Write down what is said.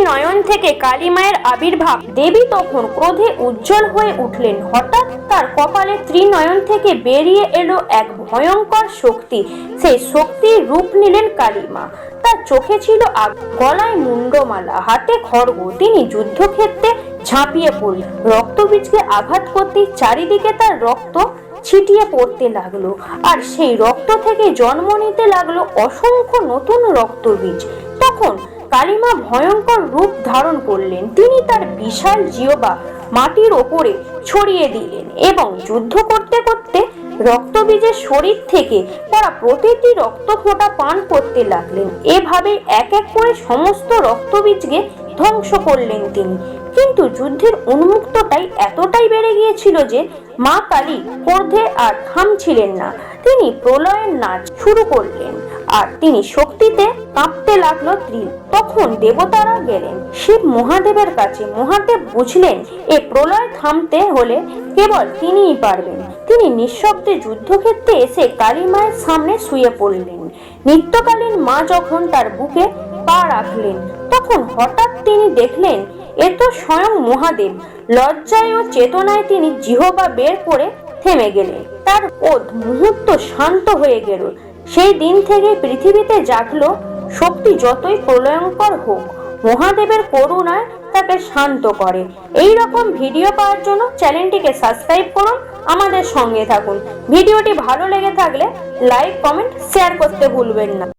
নয়ন থেকে কালী মায়ের আবির্ভাব। দেবী তখন ক্রোধে উজ্জ্বল হয়ে উঠলেন। হঠাৎ তার কপালে ত্রিনয়ন থেকে বেরিয়ে এলো এক ভয়ঙ্কর শক্তি। সেই শক্তির রূপ নিলেন কালী মা। তার চোখে ছিল গলায় মুন্ডমালা, হাতে খড়গ। তিনি যুদ্ধক্ষেত্রে ঝাঁপিয়ে পড়লেন। রক্তবীজকে আঘাত করতেই চারিদিকে তার রক্ত ছিটিয়ে পড়তে লাগলো, আর সেই রক্ত থেকে জন্ম নিতে লাগলো অসংখ্য নতুন রক্তবীজ। তখন কালীমা ভয়ঙ্কর রূপ ধারণ করলেন। তিনি তার বিশাল জিহ্বা মাটির ওপরে ছড়িয়ে দিলেন এবং যুদ্ধ করতে করতে রক্তবীজের শরীর থেকে তারা প্রতিটি রক্ত ফোঁটা পান করতে লাগলেন। এভাবে এক এক করে সমস্ত রক্তবীজকে ধ্বংস করলেন তিনি। কিন্তু যুদ্ধের উন্মুক্তটাই এতটাই বেড়ে গিয়েছিল যে মা কালী ক্রোধে আর থামছিলেন না। তিনি প্রলয়ের নাচ শুরু করলেন, আর তিনি শক্তিতে কাঁপতে লাগলো ত্রিল। তখন দেবতারা গেলেন শিব মহাদেবের কাছে। মহাদেব বুঝলেন এ প্রলয় থামতে হলে কেবল তিনিই পারবেন। তিনি নিঃশব্দে যুদ্ধক্ষেত্রে এসে কালী মায়ের সামনে শুয়ে পড়লেন। নিত্যকালীন মা যখন তার বুকে পা রাখলেন, তখন হঠাৎ তিনি দেখলেন এ তো স্বয়ং মহাদেব। লজ্জায় ও চেতনায় তিনি জিহ্বা বের করে থেমে গেলেন। তার ক্রোধ মুহূর্ত শান্ত হয়ে গেল। সেই দিন থেকে পৃথিবীতে জাগলো শক্তি যতই প্রলয়ঙ্কর হোক, মহাদেবের করুণায় তাকে শান্ত করে। এই রকম ভিডিও পাওয়ার জন্য চ্যানেলটিকে সাবস্ক্রাইব করুন, আমাদের সঙ্গে থাকুন। ভিডিওটি ভালো লেগে থাকলে লাইক, কমেন্ট, শেয়ার করতে ভুলবেন না।